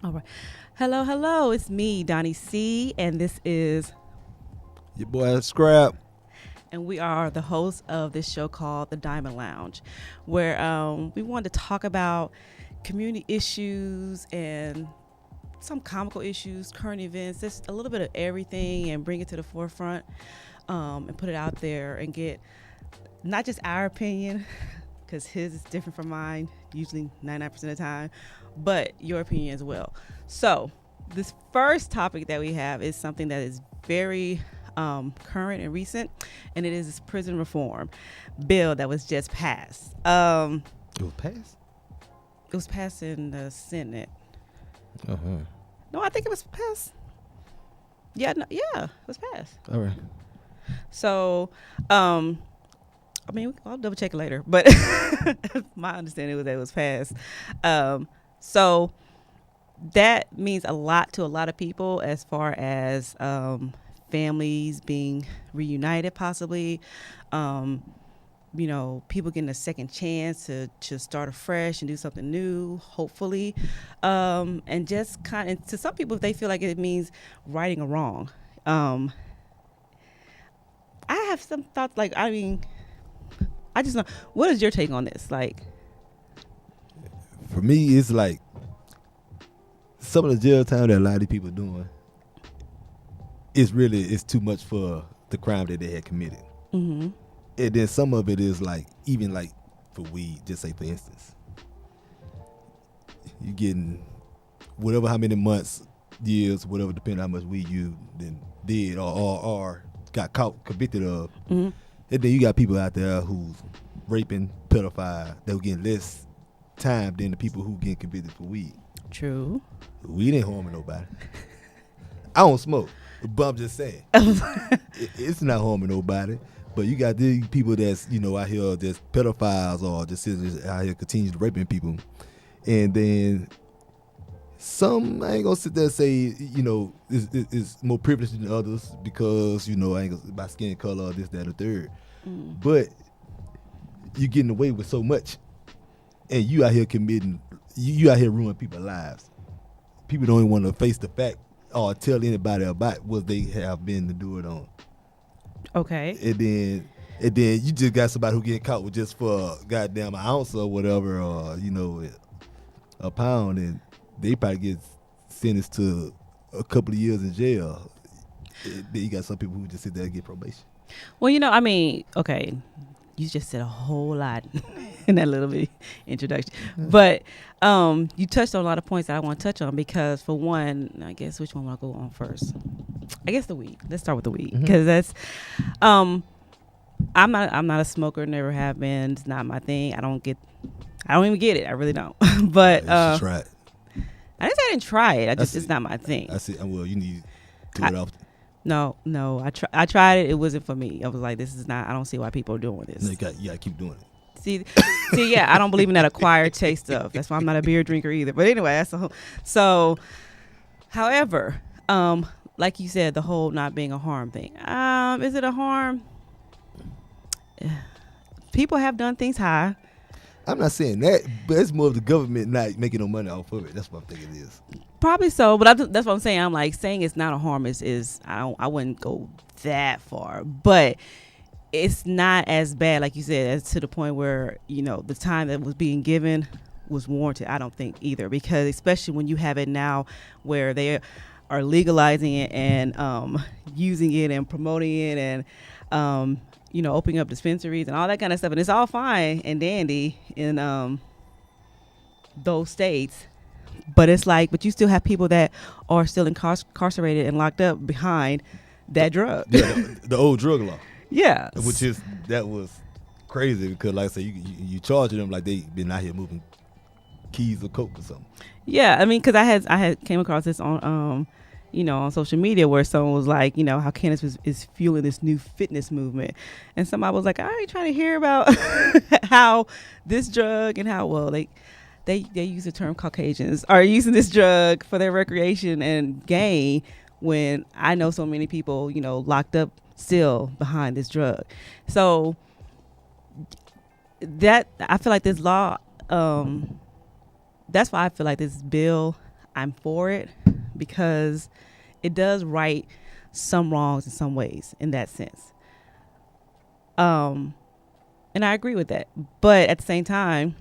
All right. Hello, hello. It's me, Donnie C, and this is, Your boy Scrap. and we are the hosts of this show called The Diamond Lounge, where we wanted to talk about community issues and some comical issues, current events, just a little bit of everything, and bring it to the forefront and put it out there and get not just our opinion, because his is different from mine, usually 99% of the time, but your opinion as well. So, this first topic that we have is something that is very current and recent, and it is this prison reform bill that was just passed. It was passed. It was passed in the Senate. Uh-huh. No, I think it was passed. Yeah, no, yeah, it was passed. All right. So, I mean, I'll double check it later, but my understanding was that it was passed. So that means a lot to a lot of people as far as families being reunited, possibly. People getting a second chance to start afresh and do something new, hopefully. And just kind of, to some people, if they feel like it means righting a wrong. I have some thoughts, I just know. What is your take on this? Like, For me, it's like some of the jail time that a lot of these people doing. It's too much for the crime that they had committed. mm-hmm. And then some of it is like even like for weed. Just say for instance, you getting whatever how many months, years, whatever, depending on how much weed you then did or got caught convicted of. Mm-hmm. And then you got people out there who's raping, pedophile, that were getting less time than the people who get convicted for weed. True. Weed ain't harming nobody. I don't smoke, but I'm just saying. It's not harming nobody. But you got these people that's, out here that's pedophiles or just out here continues raping people. And then some, I ain't gonna sit there and say, is more privileged than others because, I ain't gonna, by skin color or this, that, or third. Mm. But you getting away with so much, and you out here committing, you out here ruining people's lives. People don't even want to face the fact or tell anybody about what they have been to do it on. Okay. And then you just got somebody who getting caught with just for goddamn an ounce or whatever, or a pound, and they probably get sentenced to a couple of years in jail. Then you got some people who just sit there and get probation. Well, okay, you just said a whole lot in that little bit introduction, but you touched on a lot of points that I want to touch on because, for one, I guess which one will I go on first? I guess the weed. Let's start with the weed because that's. I'm not a smoker. Never have been. It's not my thing. I don't even get it. I really don't. But Try it. I didn't say I didn't try it. That's It's not my thing. I said, well, you need to do it often. No. I tried it. It wasn't for me. I was like, this is not. I don't see why people are doing this. No, you gotta keep doing it. See, yeah. I don't believe in that acquired taste stuff. That's why I'm not a beer drinker either. But anyway, that's the whole. So, however, like you said, the whole not being a harm thing. Is it a harm? People have done things high. I'm not saying that, but it's more of the government not making no money off of it. That's what I'm thinking it is. Probably so, but that's what I'm saying. I'm like saying it's not a harm is I wouldn't go that far, but it's not as bad, like you said, as to the point where the time that was being given was warranted. I don't think either, because especially when you have it now where they are legalizing it and using it and promoting it and opening up dispensaries and all that kind of stuff, and it's all fine and dandy in those states. But it's like, but you still have people that are still incarcerated and locked up behind that drug. Yeah, the old drug law. Yeah. That was crazy because, like I said, you charging them like they been out here moving keys or coke or something. Yeah, I mean, because I had came across this on on social media where someone was like, how cannabis is fueling this new fitness movement, and somebody was like, I ain't trying to hear about how this drug and how well they use the term Caucasians are using this drug for their recreation and gain, when I know so many people, locked up still behind this drug. So that I feel like this law, that's why I feel like this bill, I'm for it because it does right some wrongs in some ways in that sense. And I agree with that. But at the same time,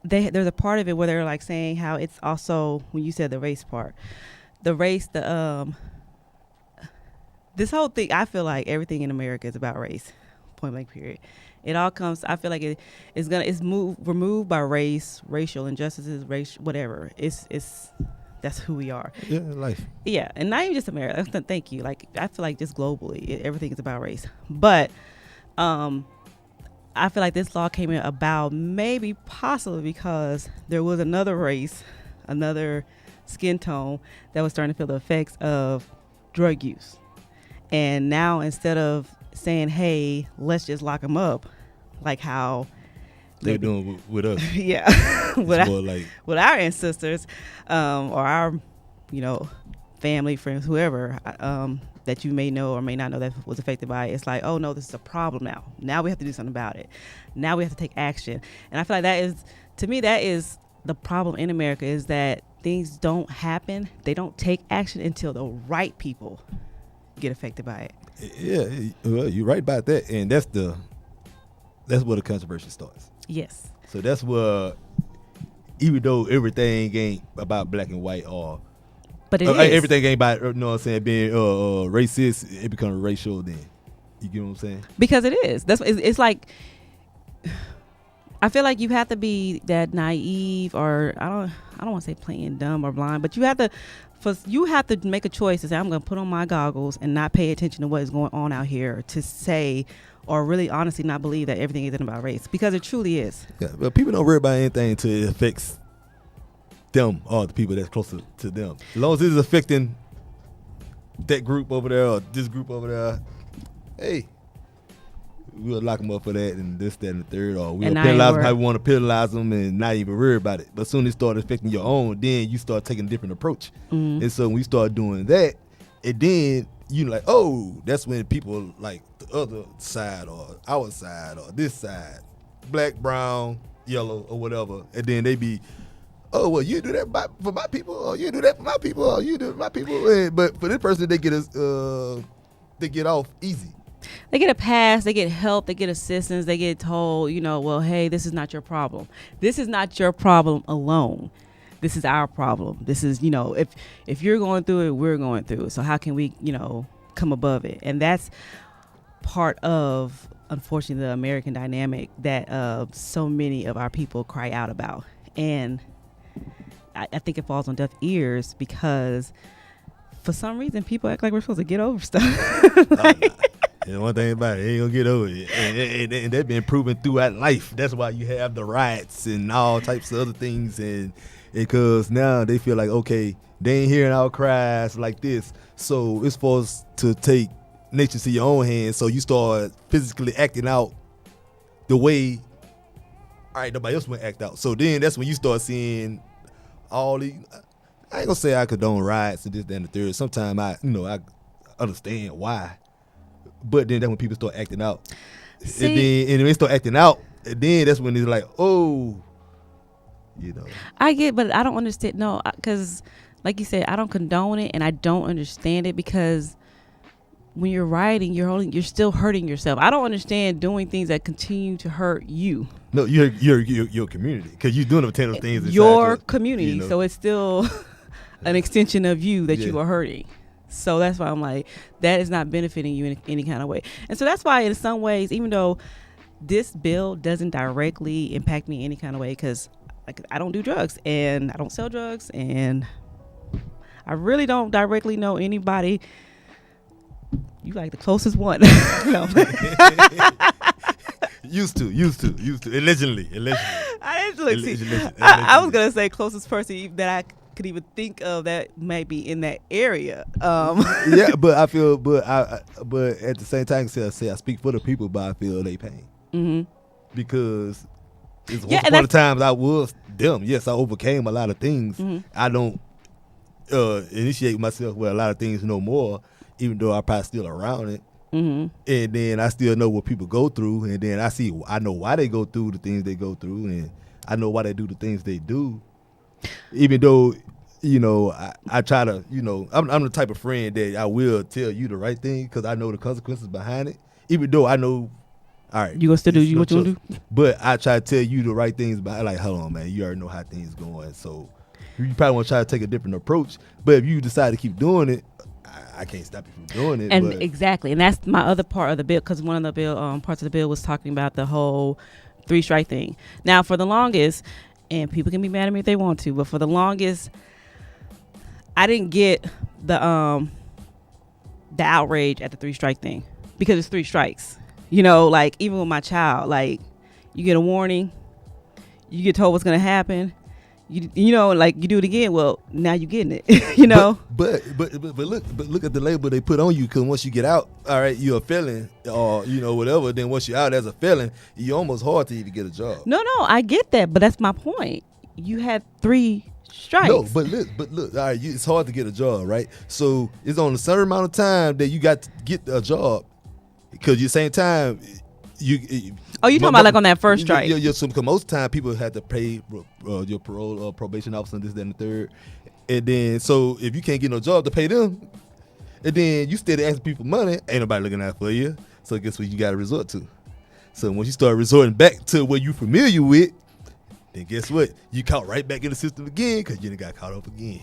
there's a part of it where they're like saying how it's also, when you said the race part, this whole thing, I feel like everything in America is about race, point blank period. It all comes, I feel like it's removed by race, racial injustices, race, whatever. That's who we are. Yeah, life. Yeah, and not even just America. Thank you. Like, I feel like just globally, everything is about race. But I feel like this law came in about maybe possibly because there was another race, another skin tone that was starting to feel the effects of drug use. And now instead of saying, hey, let's just lock them up, like how they're doing with us. Yeah. with our ancestors or our, family, friends, whoever that you may know or may not know that was affected by it. It's like, oh, no, this is a problem now. Now we have to do something about it. Now we have to take action. And I feel like that is the problem in America, is that things don't happen. They don't take action until the right people get affected by it. Yeah, well, you're right about that. And that's where the controversy starts. Yes. So that's where, even though everything ain't about black and white, but everything ain't about, being racist, it becomes racial then. You get what I'm saying? Because it is. It's like, I feel like you have to be that naive, or I don't want to say plain dumb or blind, but you have to make a choice to say, I'm going to put on my goggles and not pay attention to what is going on out here, to say, or really honestly not believe that everything isn't about race, because it truly is. Yeah, but people don't worry about anything until it affects them or the people that's closer to them. As long as it's affecting that group over there or this group over there, hey, we'll lock them up for that and this, that, and the third, or we'll penalize them how we want to penalize them and not even worry about it. But as soon as it starts affecting your own, then you start taking a different approach. Mm-hmm. And so when you start doing that, and then you like, oh, that's when people like the other side or our side or this side, black, brown, yellow, or whatever, and then they be, oh, well, you do that for my people, or you do that for my people, or you do it for my people. But for this person, they get off easy. They get a pass, they get help, they get assistance, they get told, well, hey, this is not your problem. This is not your problem alone. This is our problem. This is, if you're going through it, we're going through it. So how can we, come above it? And that's part of, unfortunately, the American dynamic that so many of our people cry out about. And I think it falls on deaf ears because for some reason people act like we're supposed to get over stuff. And one thing about it, ain't gonna get over it. And that's been proven throughout life. That's why you have the riots and all types of other things. And because now they feel like, okay, they ain't hearing our cries like this. So it's supposed to take nature to your own hands. So you start physically acting out the way, all right, nobody else would act out. So then that's when you start seeing all these, I ain't gonna say I condone riots and this, that, and the third. Sometimes I understand why. But then that's when people start acting out. And when they start acting out, and then that's when it's like, oh, I get, but I don't understand. No, because like you said, I don't condone it, and I don't understand it because when you're rioting, you're still hurting yourself. I don't understand doing things that continue to hurt you. No, your community, because you're doing the potential things inside your community. So it's still an extension of you that you are hurting. So that's why I'm like, that is not benefiting you in any kind of way. And so that's why in some ways, even though this bill doesn't directly impact me in any kind of way, because I don't do drugs and I don't sell drugs and I really don't directly know anybody. You like the closest one. No. Used to. Allegedly. I was going to say closest person that I could even think of that might be in that area. Yeah, but I feel, but at the same time, I speak for the people, but I feel they pain. Mm-hmm. Because once upon a time I was them. Yes, I overcame a lot of things. Mm-hmm. I don't initiate myself with a lot of things no more, even though I'm probably still around it. Mm-hmm. And then I still know what people go through, and then I know why they go through the things they go through, and I know why they do the things they do. Even though, I try to, I'm the type of friend that I will tell you the right thing because I know the consequences behind it. Even though I know, all right, You gonna still do it's what you no gonna do? but I try to tell you the right things. But like, hold on, man, you already know how things going, so you probably want to try to take a different approach. But if you decide to keep doing it, I can't stop you from doing it. And but exactly, and that's my other part of the bill, because one of the bill parts of the bill was talking about the whole 3-strike thing. Now, for the longest, and people can be mad at me if they want to, but for the longest, I didn't get the outrage at the 3-strike thing because it's 3 strikes. Like even with my child, like you get a warning, you get told what's gonna happen. Like you do it again. Well, now you're getting it. But look at the label they put on you. Because once you get out, all right, you're a felon or whatever. Then once you're out as a felon, you're almost hard to even get a job. No, I get that, but that's my point. You had 3 strikes. No, but look. All right, it's hard to get a job, right? So it's on a certain amount of time that you got to get a job. Because at the same time, you talking about like on that first strike? So because most of the time people have to pay your parole or probation officer and this, that, and the third. And then, so if you can't get no job to pay them, and then you still asking people money, ain't nobody looking out for you. So guess what you got to resort to? So once you start resorting back to what you familiar with, then guess what? You caught right back in the system again because you done got caught up again.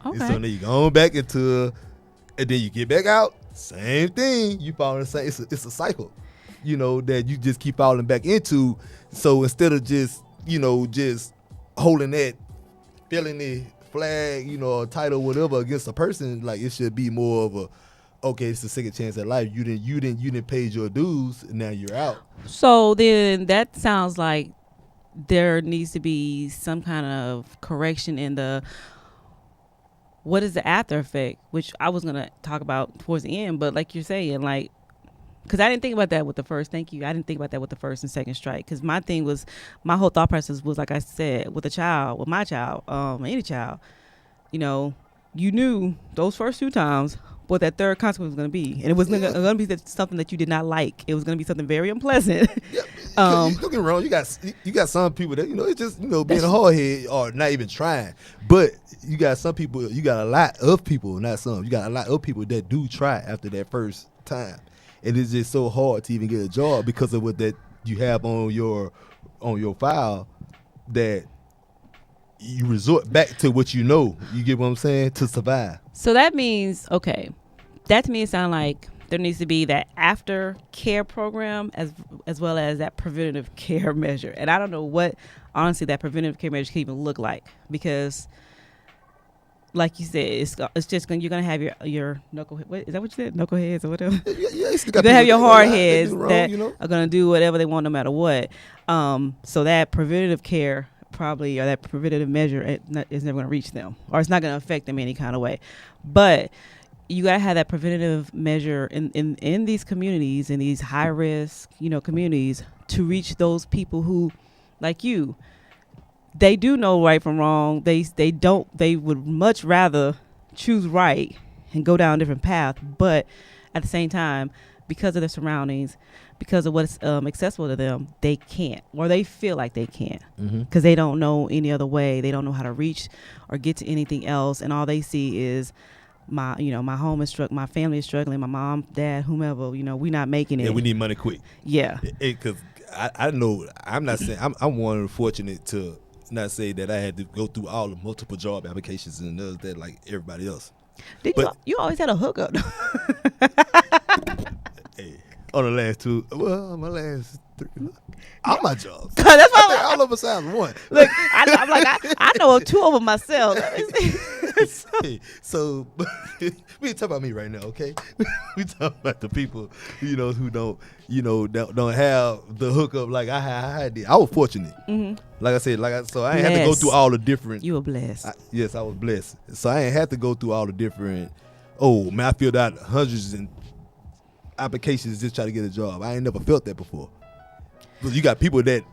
Okay. And so then you go on back into, and then you get back out, same thing. You fall in the same. It's a cycle, that you just keep falling back into. So instead of just holding that felony flag, or title, whatever, against a person, like it should be more of a, okay, it's a second chance at life. You didn't pay your dues, and now you're out. So then that sounds like there needs to be some kind of correction in the, what is the after effect, which I was going to talk about towards the end, but like you're saying, like, because I didn't think about that with the first, thank you, I didn't think about that with the first and second strike, because my thing was, my whole thought process was, like I said, with my child, any child, you knew those first 2 times what that third consequence was going to be, and it was going to be something that you did not like. It was going to be something very unpleasant. Yeah, don't get me wrong. You got some people that it's just being a hard head or not even trying. But you got some people. You got a lot of people, not some. You got a lot of people that do try after that first time, and it's just so hard to even get a job because of what that you have on your file that you resort back to what you know. You get what I'm saying, to survive. So that means, okay, that to me sounds like there needs to be that after care program as well as that preventative care measure. And I don't know what, honestly, that preventative care measure can even look like, because like you said, it's just you're gonna have your knucklehead. What is that? What you said? Knuckleheads or whatever. Yeah, you're gonna have your hard heads that are gonna do whatever they want no matter what. So that preventative care probably, or that preventative measure, is never gonna reach them, or it's not gonna affect them any kind of way. But you gotta have that preventative measure in these communities, in these high risk, communities, to reach those people who, like you, they do know right from wrong. They would much rather choose right and go down a different path, but at the same time, because of their surroundings, because of what's accessible to them, they can't, or they feel like they can't, because they don't know any other way. They don't know how to reach or get to anything else, and all they see is my home is my family is struggling, my mom, dad, whomever, we not making it. Yeah, we need money quick. Yeah, because I know, I'm not saying I'm one fortunate to not say that I had to go through all the multiple job applications and others that like everybody else. You always had a hookup? Hey, on the last 2, my last 3, all my jobs. That's why all of us have one. Look, I'm like, I know 2 of them myself. Hey, so we ain't talking about me right now, okay? We talking about the people, who don't, don't have the hookup like I did. I was fortunate. Like I said, so I ain't had to go through all the different. You were blessed. Yes, I was blessed. So I ain't had to go through all the different. Oh man, I filled out hundreds and applications just try to get a job. I ain't never felt that before. But you got people that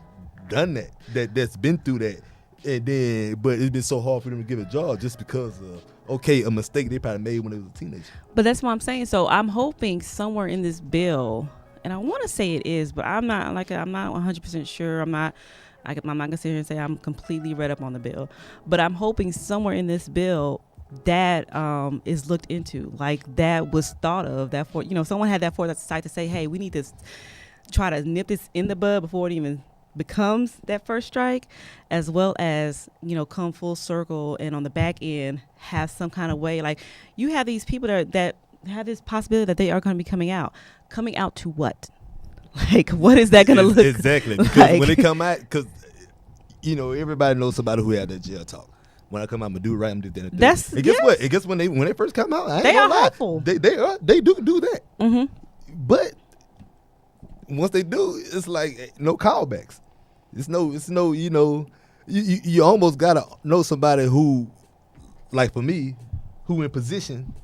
done that's been through that, and then but it's been so hard for them to get a job just because of a mistake they probably made when they was a teenager. But that's what I'm saying. So I'm hoping somewhere in this bill, and I want to say it is, but I'm not 100% sure. I'm I'm not gonna sit here and say I'm completely read up on the bill, but I'm hoping somewhere in this bill that is looked into, like that was thought of, that for someone had that foresight to say, hey, we need to try to nip this in the bud before it even becomes that first strike, as well as come full circle and on the back end have some kind of way, like you have these people that have this possibility that they are going to be coming out to what, like what is that going to look exactly because like? when they come out, because everybody knows somebody who had that jail talk. When I come out, I'm gonna do it right. I'm gonna do that. That's and guess what? And guess when they first come out, I ain't they gonna are lie. hopeful. They do that. Mm-hmm. But once they do, it's like no callbacks. It's no. You almost gotta know somebody who, like for me, who in position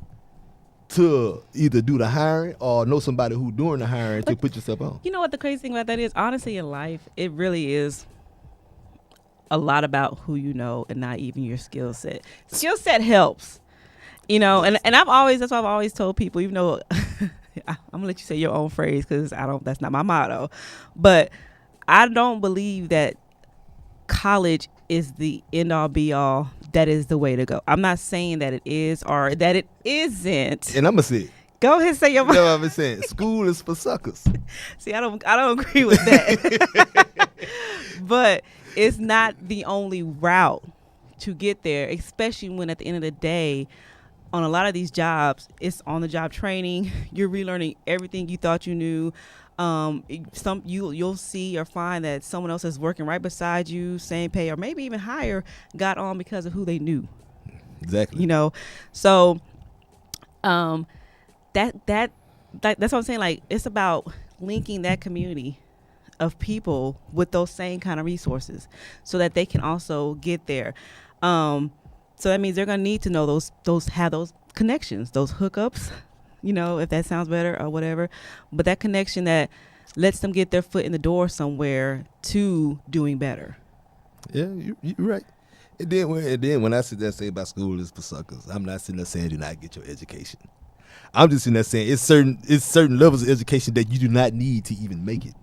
to either do the hiring or know somebody who doing the hiring to put yourself on. You know what the crazy thing about that is? Honestly, in life, it really is a lot about who you know and not even your skill set. Skill set helps, and that's why I've always told people, even though I'm gonna let you say your own phrase because that's not my motto, but I don't believe that college is the end all be all. That is the way to go. I'm not saying that it is or that it isn't. And I'm gonna say it. Go ahead and say your. You know what I'm saying? School is for suckers. See, I don't agree with that. But it's not the only route to get there, especially when at the end of the day, on a lot of these jobs, it's on the job training. You're relearning everything you thought you knew. You'll see or find that someone else is working right beside you, same pay or maybe even higher, got on because of who they knew. Exactly. So that's what I'm saying. Like, it's about linking that community of people with those same kind of resources so that they can also get there. So that means they're going to need to know have those connections, those hookups, if that sounds better or whatever, but that connection that lets them get their foot in the door somewhere to doing better. Yeah, you're right. And then when I sit there and say about school is for suckers, I'm not sitting there saying do not get your education. I'm just sitting there saying it's certain levels of education that you do not need to even make it.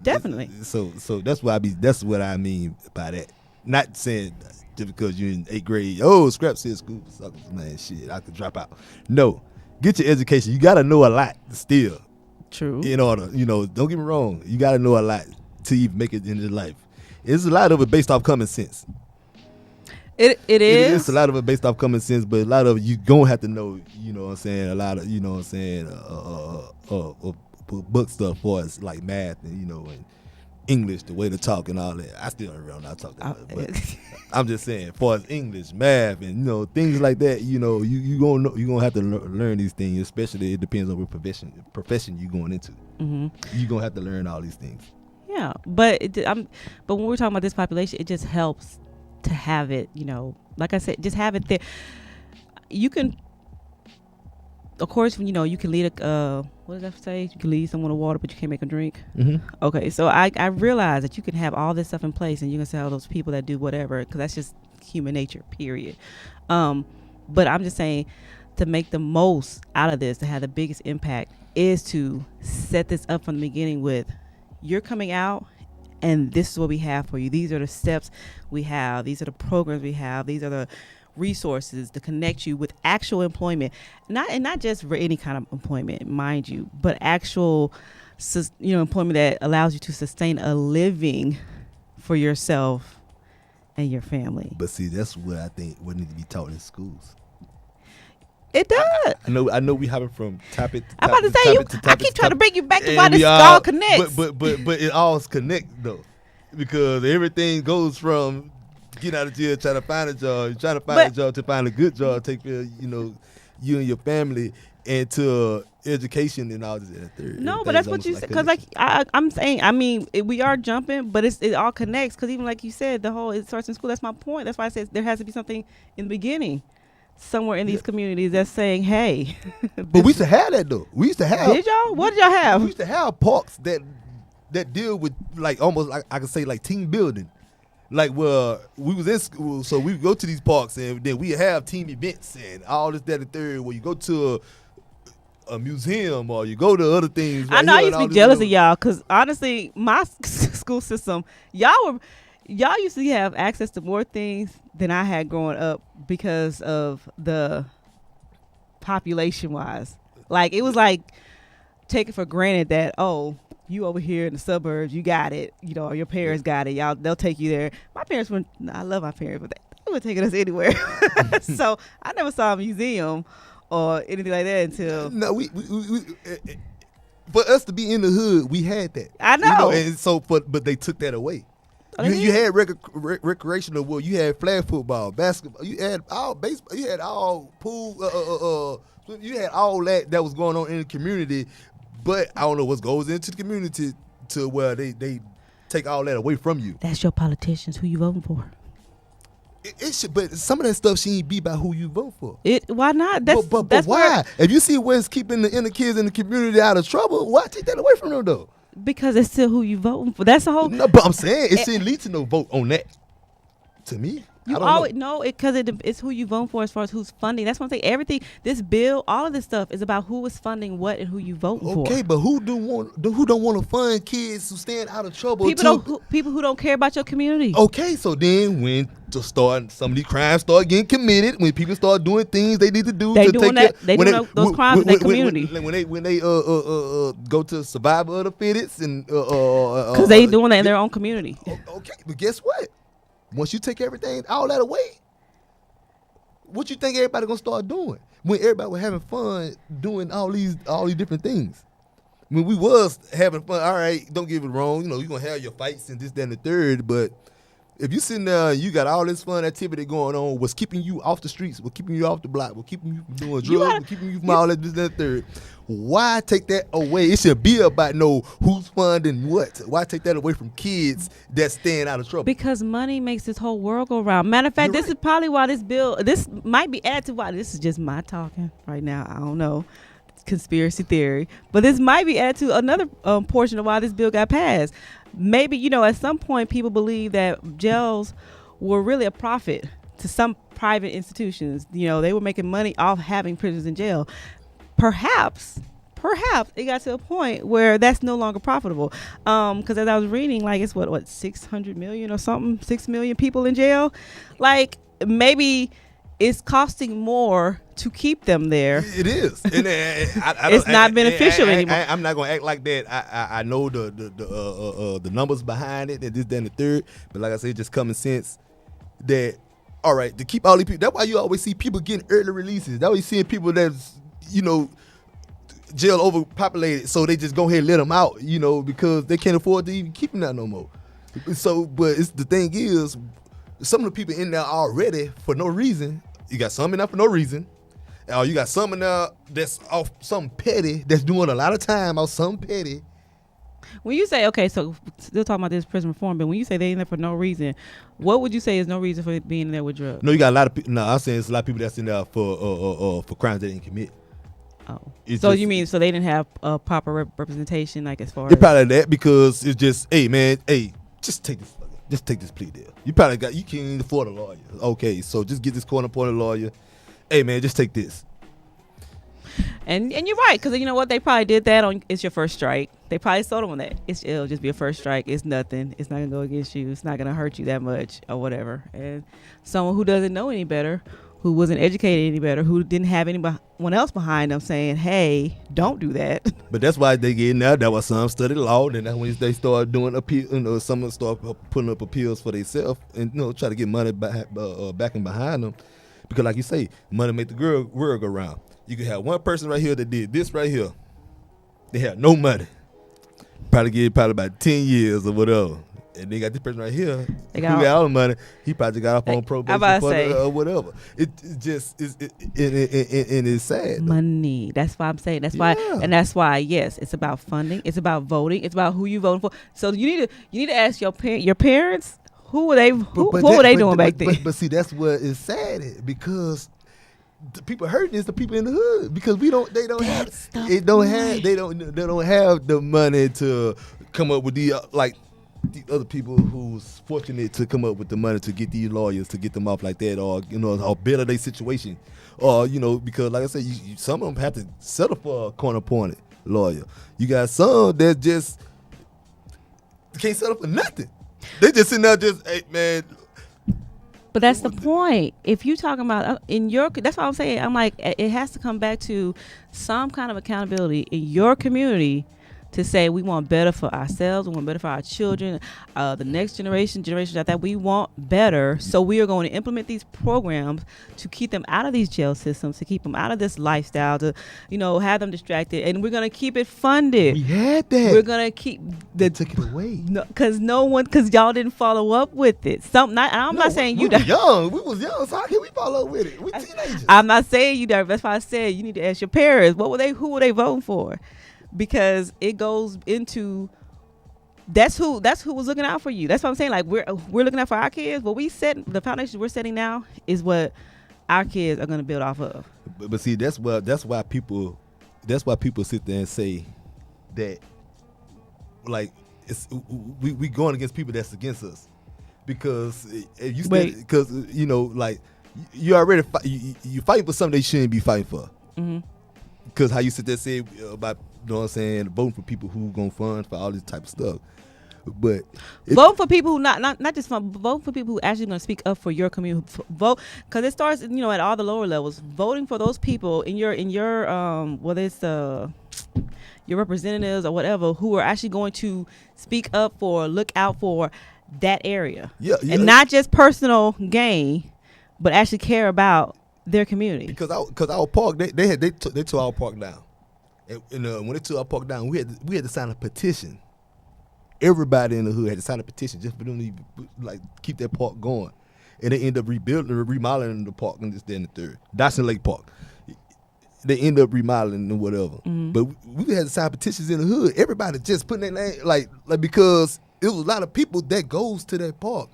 Definitely. So that's what I mean by that. Not saying just because you're in 8th grade, scrap said school for suckers, man, shit, I could drop out. No, get your education. You got to know a lot still. True. In order, don't get me wrong, you got to know a lot to even make it into life. It's a lot of it based off common sense. It is. It's a lot of it based off common sense, but a lot of it you gonna have to know. You know what I'm saying? A lot of book stuff for us like math and and English, the way to talk and all that. I still don't know how to talk that much, but I'm just saying, for as English, math, and things like that. You gonna have to learn these things. Especially it depends on what profession you going into. Mm-hmm. You gonna have to learn all these things. Yeah, but but when we're talking about this population, it just helps to have it, like I said, just have it there. You can, of course, you can lead what does that say? You can lead someone to water, but you can't make them drink. Mm-hmm. Okay, so I realize that you can have all this stuff in place, and you can say all those people that do whatever, because that's just human nature, period. But I'm just saying, to make the most out of this, to have the biggest impact, is to set this up from the beginning with, you're coming out, and this is what we have for you. These are the steps we have. These are the programs we have. These are the resources to connect you with actual employment, not just for any kind of employment, mind you, but actual, employment that allows you to sustain a living for yourself and your family. But see, that's what I think what needs to be taught in schools. It does. I know we hopping from topic. I'm about to say I keep trying to bring you back to why this all connects. But it all connects though, because everything goes from getting out of jail, trying to find a job, trying to find a job to find a good job, take care of you and your family, and to education and all this. No, but that's what you said. Because I'm saying, we are jumping, but it all connects. Because even like you said, it starts in school. That's my point. That's why I said there has to be something in the beginning, somewhere in these communities that's saying, hey. But we used to have that though. We used to have. Did y'all? What did y'all have? We used to have parks that deal with almost like I could say like team building. Like where we was in school, so we would go to these parks and then we have team events and all this, that, and third. Where you go to a museum or you go to other things. I know I used to be jealous of y'all because honestly, my school system, y'all used to have access to more things than I had growing up because of the population wise. Like it was like taken for granted that you over here in the suburbs, you got it. You know, your parents got it. They'll take you there. My parents were. I love my parents, but they were taking us anywhere. So I never saw a museum or anything like that until. No, we for us to be in the hood, we had that. I know. And so, but they took that away. You had recreational world. You had flag football, basketball. You had all baseball. You had all pool. You had all that was going on in the community. But I don't know what goes into the community to where they take all that away from you. That's your politicians. Who you voting for? It should, but some of that stuff shouldn't be about who you vote for. Why not? But why? If you see what's keeping the inner kids in the community out of trouble, why take that away from them though? Because it's still who you voting for. That's the whole. No, but I'm saying it shouldn't lead to no vote on that. To me, you always know it because it's who you vote for as far as who's funding. That's what I'm saying. Everything, this bill, all of this stuff is about who is funding what and who you voting for. Okay, but who don't want to fund kids who staying out of trouble? People who don't care about your community. Okay, so then when some of these crimes start getting committed, when people start doing things they need to do, they doing those crimes in their community. When they go to survival of the fittest and because they doing that in their own community. Okay, but guess what? Once you take everything, all that away, what you think everybody gonna start doing? When everybody was having fun doing all these different things. When we was having fun, all right, don't get it wrong, you gonna have your fights and this, that, and the third, but if you sitting there and you got all this fun activity going on, what's keeping you off the streets, what's keeping you off the block, what's keeping you from doing drugs, what's keeping you from all that, this, that, and the third, why take that away? It should be about who's funding what. Why take that away from kids that's staying out of trouble? Because money makes this whole world go round. Matter of fact, this is probably why this might be added to why this is just my talking right now. I don't know. Conspiracy theory. But this might be added to another portion of why this bill got passed. Maybe, at some point people believe that jails were really a profit to some private institutions. They were making money off having prisoners in jail. Perhaps it got to a point where that's no longer profitable. Because as I was reading, like it's what 600 million or something, 6 million people in jail. Like maybe it's costing more to keep them there. It is. And it's not beneficial anymore. I'm not gonna act like that. I know the numbers behind it and this, that, and the third. But like I said, just common sense. That all right to keep all these people. That's why you always see people getting early releases. That's why you seeing people that's jail overpopulated, so they just go ahead and let them out, because they can't afford to even keep them out no more. So, but the thing is, some of the people in there already for no reason. You got some in there for no reason. Or you got some in there that's off something petty, that's doing a lot of time off something petty. When you say, okay, so still talking about this prison reform, but when you say they in there for no reason, what would you say is no reason for being in there with drugs? No, you got a lot of people. No, I'm saying it's a lot of people that's in there for crimes they didn't commit. Oh, so you mean they didn't have a proper representation, like as far as? It's probably that because it's just, hey man, just take this plea deal. You can't even afford a lawyer. Okay, so just get this court-appointed lawyer. Hey man, just take this. And you're right, because you know what, they probably did that on It's Your First Strike. They probably sold them on that. It'll just be a first strike. It's nothing. It's not gonna go against you. It's not gonna hurt you that much or whatever. And someone who doesn't know any better, who wasn't educated any better, who didn't have anyone else behind them saying, hey, don't do that. But that's why they get in there. That's why some study law. Then that's when they start doing appeal. Some start putting up appeals for themselves and try to get money backing behind them. Because like you say, money make the world go round. You could have one person right here that did this right here. They have no money. Probably about 10 years or whatever. And they got this person right here who got all the money. He probably got off on probation or whatever. It just is, it's sad. Money. That's why I'm saying. That's why, and that's why. Yes, it's about funding. It's about voting. It's about who you voting for. So you need to ask your parents who were they what were they doing back then. But see, that's what is sad because the people hurting is the people in the hood because they don't have the money to come up with the the other people who's fortunate to come up with the money to get these lawyers to get them off like that, or or better their situation, or because like I said, some of them have to settle for a corner appointed lawyer. You got some that just can't settle for nothing. They just sitting there just, hey man. But that's the point. If you talking about that's what I'm saying. I'm like, it has to come back to some kind of accountability in your community to say we want better for ourselves, we want better for our children, the next generations like that. We want better, so we are going to implement these programs to keep them out of these jail systems, to keep them out of this lifestyle, to have them distracted, and we're going to keep it funded. We had that. We're going to keep took it away. Because y'all didn't follow up with it. I'm not saying you. We was young. We was young. So how can we follow up with it? We teenagers. I'm not saying you. That's why I said you need to ask your parents. Who were they voting for? Because it goes into that's who was looking out for you. That's what I'm saying. Like we're looking out for our kids. What we set, the foundation we're setting now is what our kids are going to build off of. But see, that's why people sit there and say that, like, we going against people that's against us, because if you like you already you fighting for something they shouldn't be fighting for. Mm-hmm. Because how you sit there and say about, what I'm saying, voting for people who gonna fund for all this type of stuff. But vote for people who not just fund, vote for people who actually gonna speak up for your community. Vote, because it starts at all the lower levels. Voting for those people in your whether it's your representatives or whatever, who are actually going to speak up for, look out for that area. Yeah. And not just personal gain, but actually care about their community. Because our park, they took our park down, and when they took our park down, we had to sign a petition. Everybody in the hood had to sign a petition just for them to keep that park going, and they end up remodeling the park and this, that, and the third. Dawson Lake Park. They end up remodeling and whatever. Mm-hmm. But we had to sign petitions in the hood. Everybody just putting their name like because it was a lot of people that goes to that park.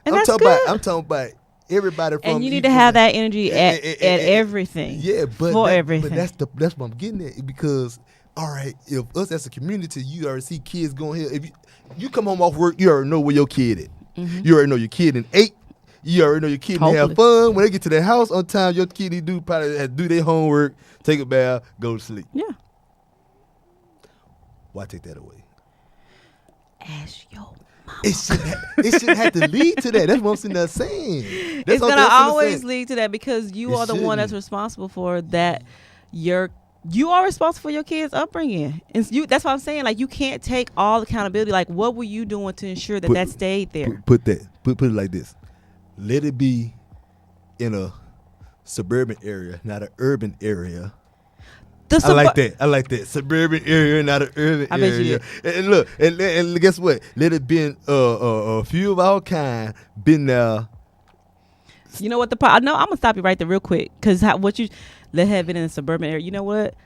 And I'm talking about everybody from, and you need to have that energy at everything. Yeah, but everything. But that's what I'm getting at, because all right, if us as a community, you already see kids going here. If you come home off work, you already know where your kid is. Mm-hmm. You already know your kid in 8. You already know your kid need to have fun. When they get to their house on time, your kid probably have to do their homework, take a bath, go to sleep. Yeah. Why take that away? Ask your mama. It shouldn't have to lead to that. That's what I'm sitting there saying. It's going to always lead to that, because you are the one that's responsible for that. You are responsible for your kids' upbringing. And that's what I'm saying. Like, you can't take all accountability. Like, what were you doing to ensure that stayed there? Put it like this. Let it be in a suburban area, not an urban area. I like that. Suburban area, not an urban area. And look, and guess what? Let it be a few of our kind been there. You know what I'm gonna stop you right there real quick, because what you let have been in a suburban area. You know what?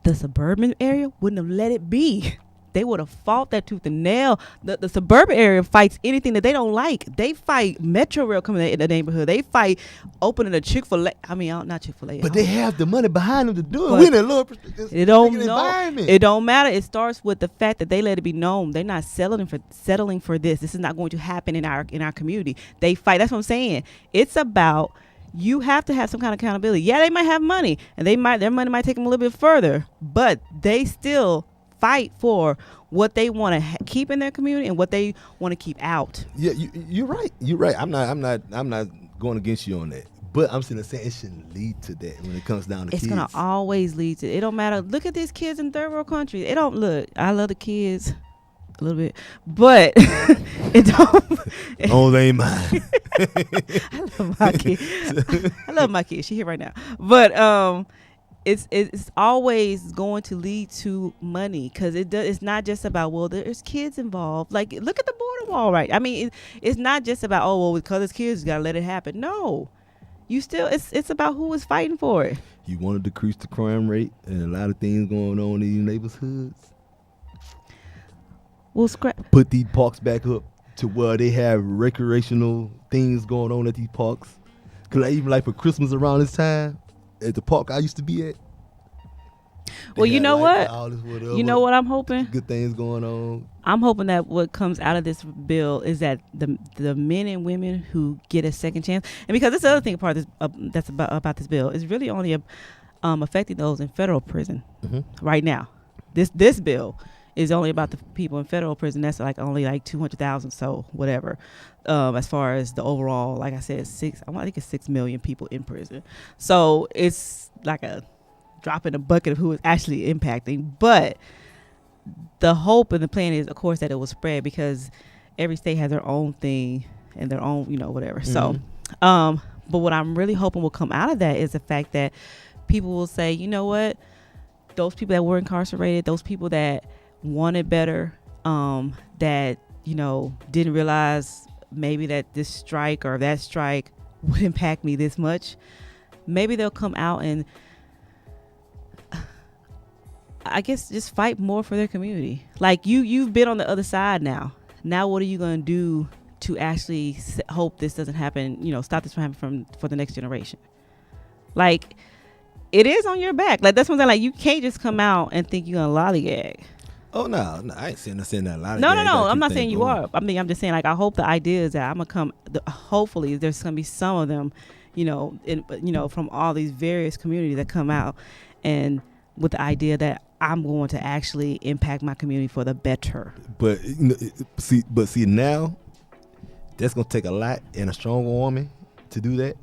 The suburban area wouldn't have let it be. They would have fought that tooth and nail. The suburban area fights anything that they don't like. They fight Metro Rail coming in the neighborhood. They fight opening a Chick-fil-A. I mean, not Chick-fil-A. But they have the money behind them to do it. We in a little environment. It don't matter. It starts with the fact that they let it be known they're not settling for this. This is not going to happen in our community. They fight. That's what I'm saying. It's about, you have to have some kind of accountability. Yeah, they might have money, and their money might take them a little bit further, but they still fight for what they want to keep in their community and what they want to keep out. Yeah, you're right. You're right. I'm not going against you on that. But I'm saying it shouldn't lead to that when it comes down to kids. It's gonna always lead to. It don't matter. Look at these kids in third world countries. It don't look. I love the kids a little bit, but it don't. Only mine. I love my kid. I love my kid. She here right now, but It's always going to lead to money, because it's not just about, well, there's kids involved. Like, look at the border wall, right? I mean, it's not just about, oh, well, because it's kids, you gotta let it happen. No, it's about who is fighting for it. You want to decrease the crime rate and a lot of things going on in these neighborhoods. We'll put these parks back up to where they have recreational things going on at these parks. Cause even like for Christmas around this time, at the park I used to be at, Well, you know what? All this whatever, You know what I'm hoping? good things going on. I'm hoping that what comes out of this bill is that the men and women who get a second chance, and because this other thing part of this, that's about this bill is really only affecting those in federal prison right now. This bill is only about the people in federal prison. That's like only like 200,000, so whatever. As far as the overall, like I said, I think it's 6 million people in prison. So it's like a drop in the bucket of who is actually impacting. But the hope and the plan is, of course, that it will spread because every state has their own thing and their own, whatever. So, but what I'm really hoping will come out of that is the fact that people will say, you know what, those people that were incarcerated, those people that wanted better, that, didn't realize maybe that this strike or that strike would impact me this much, maybe they'll come out and I guess just fight more for their community. Like you've been on the other side now. Now what are you going to do to actually hope this doesn't happen, stop this from happening for the next generation? Like, it is on your back. Like, that's what I'm saying. Like, you can't just come out and think you're going to lollygag. Oh, no, I ain't saying that lollygag. No. I'm not saying you are. I mean, I'm just saying, like, I hope the idea is that I'm going to come, hopefully there's going to be some of them, from all these various communities that come out and with the idea that I'm going to actually impact my community for the better. But see now, that's gonna take a lot and a strong army to do that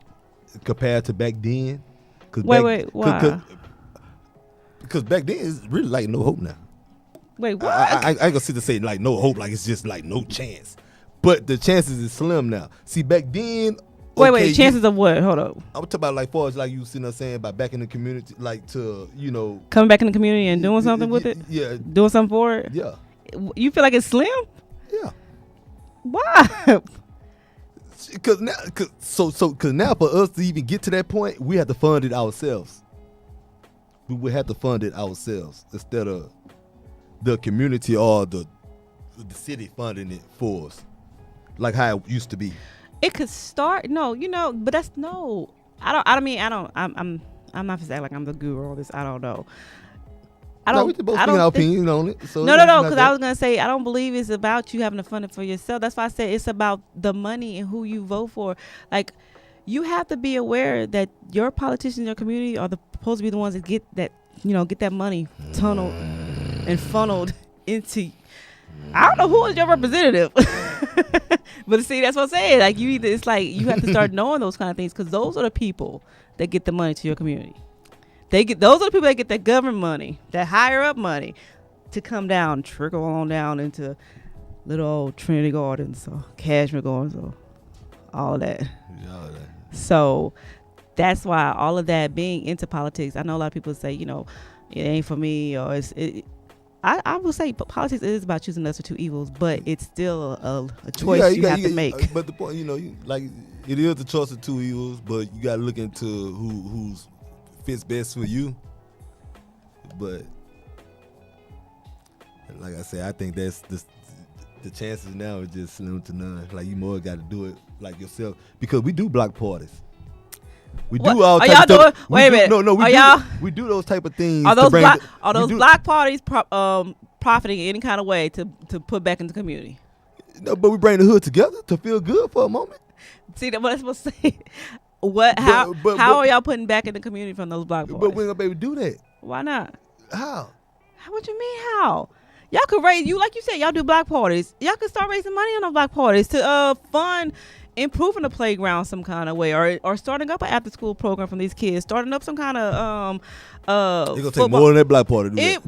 compared to back then. Why? Because back then it's really like no hope now. Wait, what? I ain't gonna sit to say like no hope, like it's just like no chance. But the chances is slim now. See, back then. Wait, chances of what? Hold up. I'm talking about like far as like you sitting there saying about back in the community, like to coming back in the community and doing something with it. Yeah, doing something for it. Yeah. You feel like it's slim? Yeah. Why? Because now for us to even get to that point, we have to fund it ourselves. We would have to fund it ourselves instead of the community or the city funding it for us, like how it used to be. It could start, but that's no. I'm not to say like I'm the guru on this. I don't know. We both speak our opinion on it. So no, because I was gonna say I don't believe it's about you having to fund it for yourself. That's why I said it's about the money and who you vote for. Like, you have to be aware that your politicians in your community are supposed to be the ones that get that money tunneled and funneled into. I don't know who is your representative. But see, that's what I'm saying. Like, it's like you have to start knowing those kind of things because those are the people that get the money to your community. Those are the people that get that government money, that higher up money, to come down, trickle on down into little old Trinity Gardens or Cashmere Gardens or all of that. So that's why all of that being into politics. I know a lot of people say, it ain't for me, or I will say, but politics is about choosing lesser two evils, but it's still a choice you have to make. But the point, it is a choice of two evils, but you got to look into who fits best for you. But like I said, I think that's the chances now are just slim to none. Like, you more got to do it like yourself because we do block parties. We do all types of stuff. Wait a minute. No, we do those type of things. Are those block parties profiting in any kind of way to put back into the community? No, but we bring the hood together to feel good for a moment. See, that's what I'm supposed to say. How are y'all putting back in the community from those block parties? But we ain't gonna be able to do that. Why not? How? What you mean how? Y'all could raise, like you said, y'all do block parties. Y'all could start raising money on those block parties to fund improving the playground some kind of way, or starting up an after school program from these kids, starting up some kind of it's gonna take more than that block party to do that.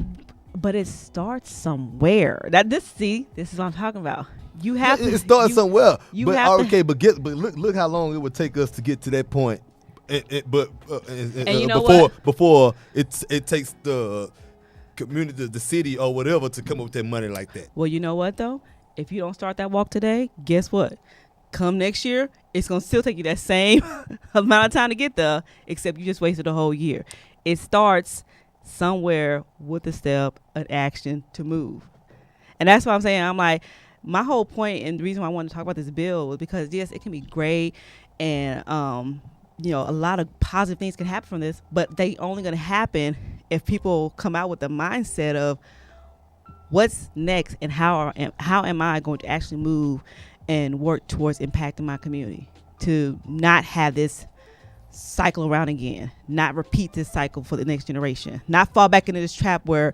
But it starts somewhere. This is what I'm talking about. You have to. It starts somewhere. You have to. But look how long it would take us to get to that point. Before it takes the community, the city, or whatever to come up with that money like that. Well, you know what though? If you don't start that walk today, guess what? Come next year, it's gonna still take you that same amount of time to get there, except you just wasted a whole year. It starts somewhere with a step, an action to move. And that's what I'm saying. I'm like, my whole point and the reason why I wanted to talk about this bill was because, yes, it can be great and, a lot of positive things can happen from this, but they only going to happen if people come out with the mindset of what's next and how am I going to actually move and work towards impacting my community to not have this cycle around again, not repeat this cycle for the next generation, not fall back into this trap where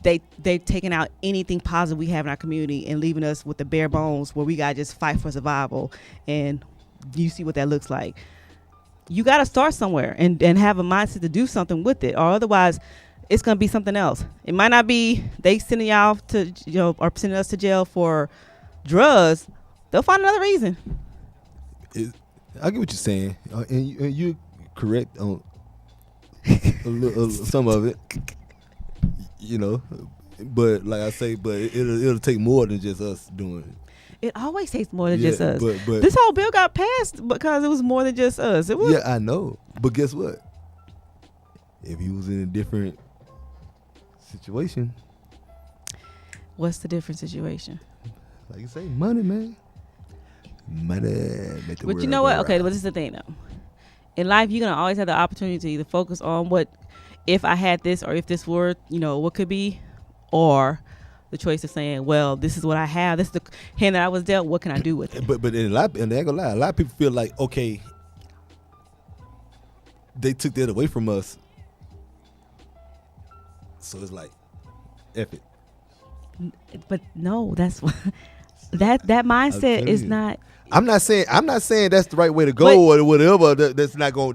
they've taken out anything positive we have in our community and leaving us with the bare bones where we gotta just fight for survival. And you see what that looks like. You gotta start somewhere and have a mindset to do something with it, or otherwise it's gonna be something else. It might not be they sending y'all to or sending us to jail for drugs. They'll find another reason. I get what you're saying, and you're correct on some of it. But like I say, but it'll take more than just us doing it. It always takes more than just us. But this whole bill got passed because it was more than just us. It was. Yeah, I know. But guess what? If he was in a different situation. What's the different situation? Like you say, money, man. Money. But you know what? Okay, but this is the thing, though. In life, you're going to always have the opportunity to either focus on what, if I had this or if this were, what could be, or the choice of saying, well, this is what I have. This is the hand that I was dealt. What can I do with it? But in I ain't gonna lie, a lot of people feel like, okay, they took that away from us. So it's like, F it. But no, that's that mindset is not. I'm not saying that's the right way to go or whatever. That's not gonna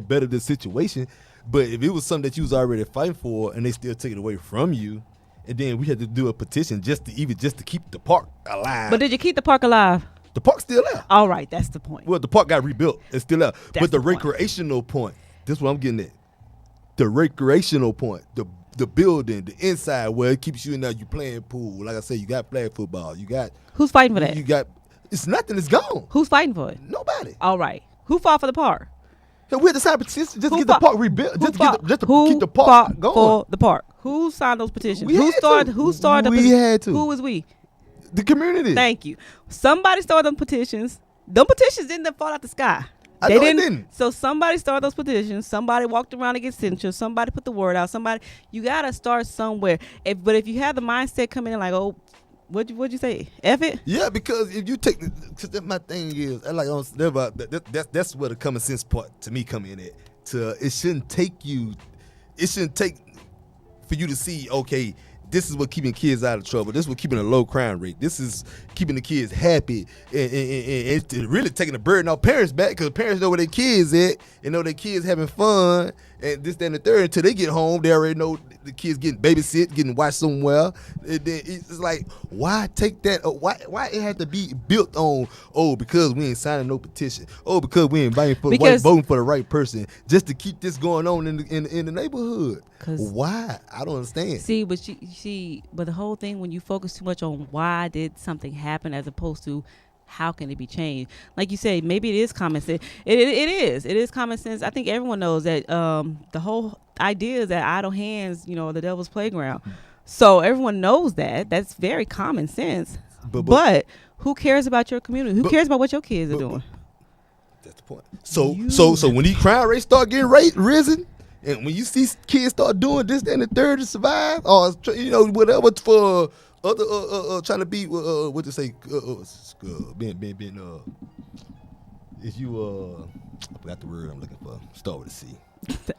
better the situation. But if it was something that you was already fighting for and they still take it away from you, and then we had to do a petition just to keep the park alive. But did you keep the park alive? The park's still there. All right, that's the point. Well, the park got rebuilt. It's still there. But the recreational point, this is what I'm getting at. The recreational point, the building, the inside where it keeps you in there, you playing pool. Like I said, you got flag football. You got. Who's fighting for that? It's nothing. It's gone. Who's fighting for it? Nobody. All right. Who fought for the park? We had to sign petitions just to get the park rebuilt. Just to keep the park fought going. For the park? Who signed those petitions? Who started the We had to. Who was we? The community. Thank you. Somebody started them petitions. Them petitions didn't fall out the sky. They didn't. So somebody started those petitions. Somebody walked around to get signatures. Somebody put the word out. You got to start somewhere. But if you have the mindset coming in like, oh, what'd you say? F it? Yeah, because if you take, because my thing is, that's where the common sense part to me come in at. It shouldn't take for you to see, okay, this is what keeping kids out of trouble. This is what keeping a low crime rate. This is keeping the kids happy. And it's really taking the burden off parents back, because parents know where their kids at and know their kids having fun and this, that, and the third. Until they get home, they already know the kids getting babysit, getting watched somewhere. And then it's like, why take that? Why it had to be built on, because we ain't signing no petition. Because we ain't voting for the right person, just to keep this going on in the neighborhood. Why? I don't understand. But the whole thing, when you focus too much on why did something happen as opposed to how can it be changed? Like you say, maybe it is common sense. It is common sense. I think everyone knows that the whole idea is that idle hands, the devil's playground. So everyone knows that. That's very common sense. But who cares about your community? Who cares about what your kids are doing? That's the point. So when these crime rates start getting risen, and when you see kids start doing this, that, and the third to survive, or whatever for other trying to be what to say, being is you I forgot the word I'm looking for. Start with a C.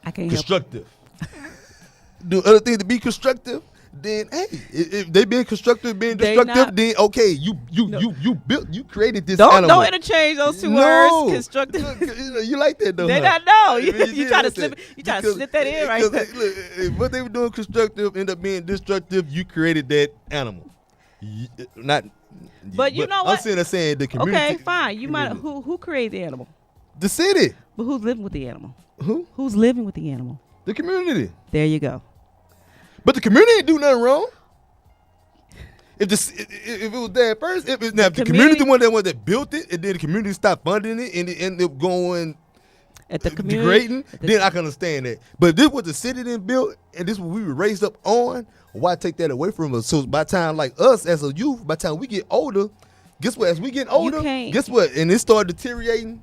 I can't constructive. Do other things to be constructive. Then hey, if they being constructive, destructive, then okay, you created this animal. Don't interchange those two words. Constructive. You like that though? They not know. You try to slip. You try to slip that in right there. Look, what they were doing constructive end up being destructive. You created that animal. But you know what? I'm saying the community. Okay, fine. You might. Who created the animal? The city. But who's living with the animal? Who? Who's living with the animal? The community. There you go. But the community ain't do nothing wrong. If it was there first, if the community one that built it, and then the community stopped funding it, and it ended up going at the community, degrading, then I can understand that. But this was the city then built, and this what we were raised up on. Why take that away from us? So by the time like us as a youth, by the time we get older, guess what? As we get older, guess what? And it started deteriorating.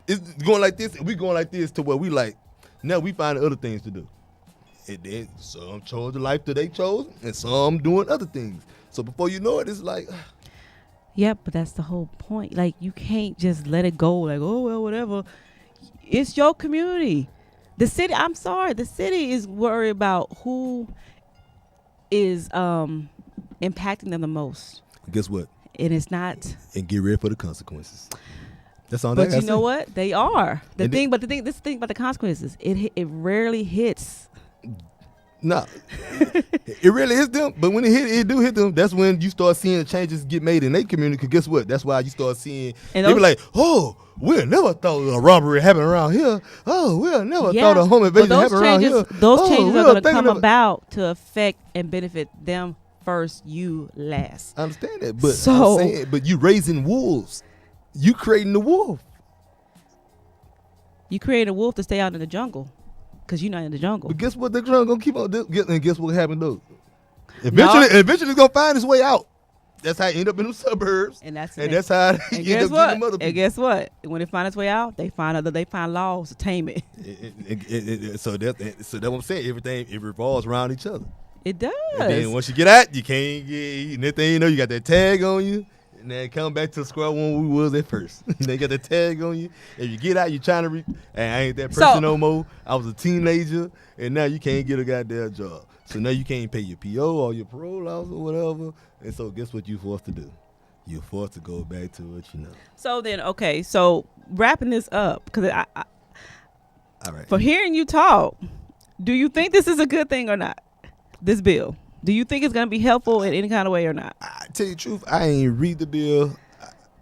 It's going like this, and we going like this to where we like now we find other things to do. And then some chose the life that they chose, and some doing other things. So before you know it, it's like, Yep, but that's the whole point. Like, you can't just let it go. Like, oh well, whatever. It's your community. The city. I'm sorry. The city is worried about who is impacting them the most, guess what? and it's not. And get ready for the consequences. That's all. But that you know what? They are the And thing. But this thing about the consequences, it rarely hits. No, it really is them. But when it do hit them, that's when you start seeing the changes get made in their community. Cause guess what? That's why you start seeing. And They be those- like, "Oh, we'll never thought a robbery happened around here. Oh, we'll never Yeah, thought a home but invasion those happened around changes, here." those Oh, changes we'll are going to think come of it." about to affect and benefit them first, you last. I understand that, but So- I'm saying, but you raising wolves, you creating the wolf. You create a wolf to stay out in the jungle, because you're not in the jungle. But guess what? They're gonna keep on and guess what happened though? Eventually, it's gonna find its way out. That's how it end up in the suburbs, And that's and that's how it and end guess up what? getting them other And people. guess what? When it find its way out, they find laws to tame it. So that's what I'm saying. Everything it revolves around each other. It does. And then once you get out, you can't get. Next thing you know, you got that tag on you, and then come back to square one we was at first. They got the tag on you. If you get out, you trying to and I ain't that person So- no more. I was a teenager, and now you can't get a goddamn job. So now you can't pay your PO or your parole loss or whatever. And so guess what you forced to do? You're forced to go back to what you know. So then, okay. So wrapping this up, because All right. for hearing you talk, do you think this is a good thing or not? This bill. Do you think it's going to be helpful in any kind of way or not? I tell you the truth, I ain't read the bill.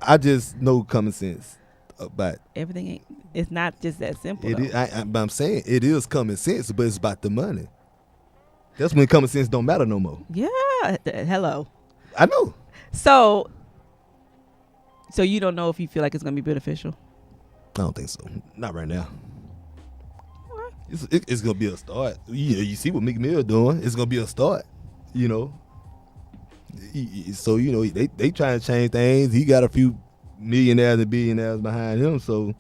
I just know common sense about it. Everything ain't. It's not just that simple. It though. is, but I'm saying it is common sense, but it's about the money. That's when common sense don't matter no more. Yeah. Hello. I know. So you don't know if you feel like it's going to be beneficial? I don't think so. Not right now. It's gonna be a start. You see what Meek Mill doing? It's gonna be a start. You know. So you know they trying to change things. He got a few millionaires and billionaires behind him. So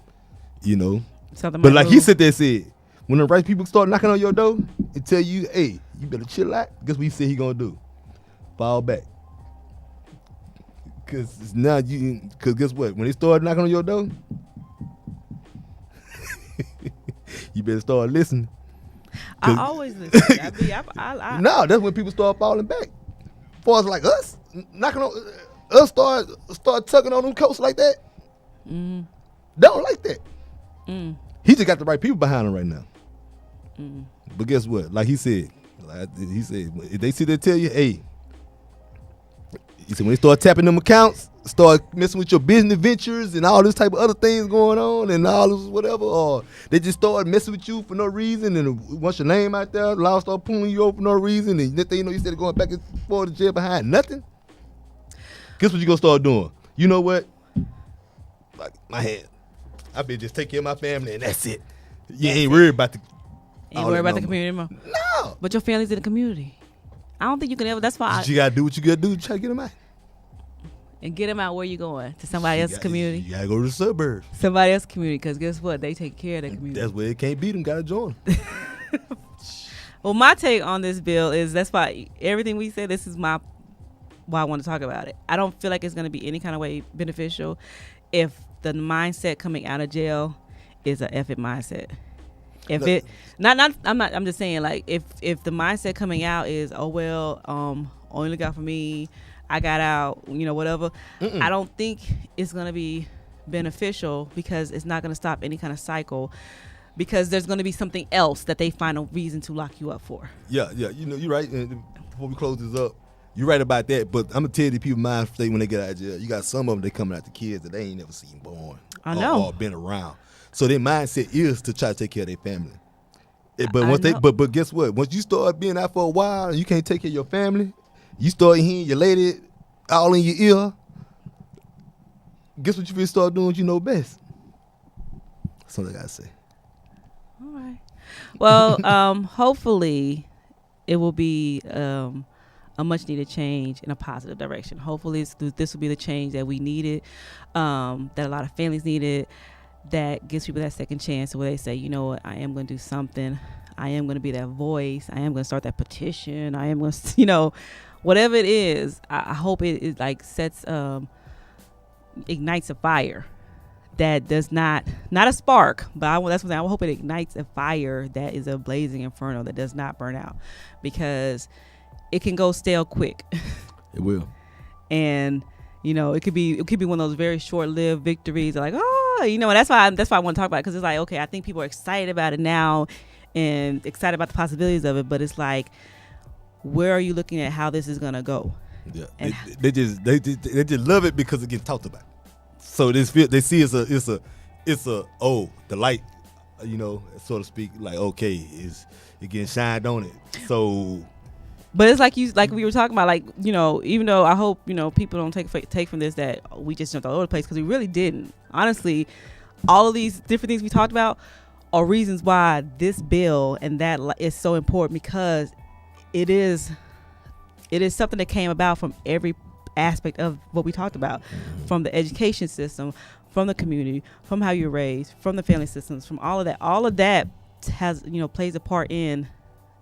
you know. Something But might like he move. said, when the right people start knocking on your door and tell you, hey, you better chill out, guess what he said he gonna do? Fall back. Cause guess what? When they start knocking on your door, you better start listening. I always listen. I No, that's when people start falling back. As far as like us, knocking on us start tugging on them coats like that. mm, They don't like that. mm, He just got the right people behind him right now. mm. But guess what? Like he said, if they sit there tell you, hey, he said when they start tapping them accounts, start messing with your business ventures and all this type of other things going on and all this whatever, or they just start messing with you for no reason, and once your name out there, law start pulling you over for no reason, and next thing you know, you started going back and forth to jail behind nothing. Guess what you gonna start doing? You know what? Like my head, I been just take care of my family and that's it. You ain't worried about the. Ain't all worry that about the no community anymore. No. But your family's in the community. I don't think you can ever. That's why. You gotta do what you gotta do to try to get them out. And get them out where you going to somebody else's community. You gotta go to the suburbs. Somebody else's community, because guess what? They take care of their community. That's where it can't beat them. Gotta join them. Well, my take on this bill is that's why everything we said. This is why I want to talk about it. I don't feel like it's going to be any kind of way beneficial if the mindset coming out of jail is a F it mindset. If it I'm just saying, like, if the mindset coming out is, oh well, only look out for me, I got out, whatever. I don't think it's gonna be beneficial, because it's not gonna stop any kind of cycle, because there's gonna be something else that they find a reason to lock you up for. Yeah. You're right. And before we close this up, you're right about that. But I'm gonna tell you, the people mind state when they get out of jail, you got some of them, they coming out the kids that they ain't never seen born. I know. Or been around. So their mindset is to try to take care of their family. But I once know. but guess what? Once you start being out for a while and you can't take care of your family, you start hearing your lady all in your ear. Guess what you will start doing? What you know best. That's all I gotta say. All right. Well, hopefully it will be a much needed change in a positive direction. Hopefully this will be the change that we needed, that a lot of families needed, that gives people that second chance where they say, you know what, I am going to do something. I am going to be that voice. I am going to start that petition. I am going to, whatever it is, I hope it like sets, ignites a fire that does not a spark, but that's what I hope it ignites a fire that is a blazing inferno that does not burn out, because it can go stale quick. It will. And it could be one of those very short-lived victories, like, and that's why I want to talk about it, because it's like, okay, I think people are excited about it now and excited about the possibilities of it, but it's like, where are you looking at how this is gonna go? Yeah, they just love it because it gets talked about. So they see it's a the light, so to speak, like, okay, it getting shined on it. So, but it's like we were talking about, like, even though I hope people don't take from this that we just jumped all over the place, because we really didn't. Honestly, all of these different things we talked about are reasons why this bill and that is so important, because it is something that came about from every aspect of what we talked about, from the education system, from the community, from how you're raised, from the family systems, from all of that has plays a part in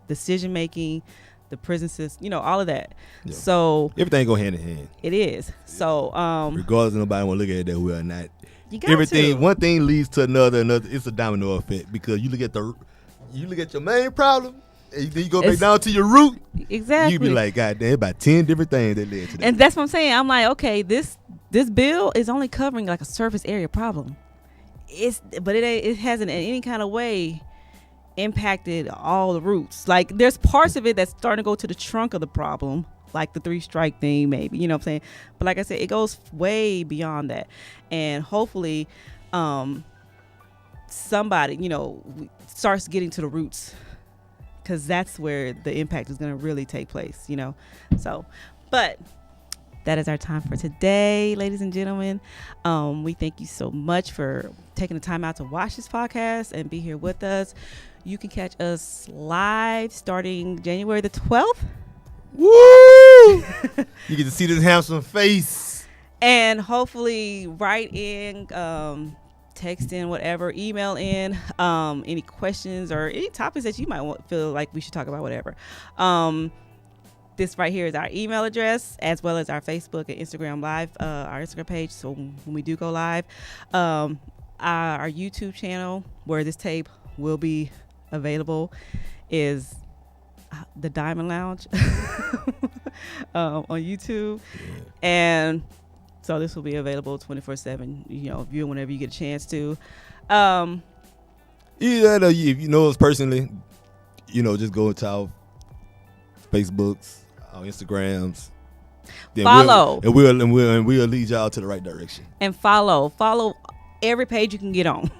decision making, the prison system, all of that. Yeah. So everything go hand in hand. It is. So regardless of nobody want to look at it that way or not, everything one thing leads to another. It's a domino effect, because you look at your main problem, and then you go back down to your root. Exactly. You be like, God damn, about 10 different things that led to that. And that's what I'm saying. I'm like, okay, this bill is only covering like a surface area problem. But it hasn't in any kind of way impacted all the roots. Like, there's parts of it that's starting to go to the trunk of the problem, like the 3-strike thing, maybe, you know what I'm saying? But like I said, it goes way beyond that. And hopefully somebody, starts getting to the roots, because that's where the impact is going to really take place, So, but that is our time for today, ladies and gentlemen. We thank you so much for taking the time out to watch this podcast and be here with us. You can catch us live starting January the 12th. Woo! You get to see this handsome face. And hopefully write in, text in, whatever, email in any questions or any topics that you might feel like we should talk about, whatever. This right here is our email address, as well as our Facebook and Instagram live, our Instagram page. So when we do go live, our YouTube channel, where this tape will be available, is the Diamond Lounge on YouTube. Yeah. And so this will be available 24/7, view whenever you get a chance to. If you know us personally, just go into our Facebooks, our Instagrams. Then follow. We'll lead y'all to the right direction. And follow every page you can get on.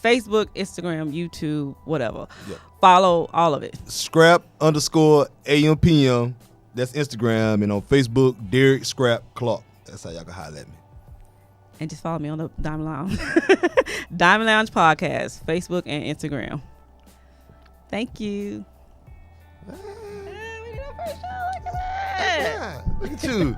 Facebook, Instagram, YouTube, whatever. Yep. Follow all of it. Scrap_AMPM. That's Instagram. And on Facebook, Derek Scrap Clark. That's how y'all can holler at me. And just follow me on the Diamond Lounge. Diamond Lounge Podcast, Facebook and Instagram. Thank you. Look at you.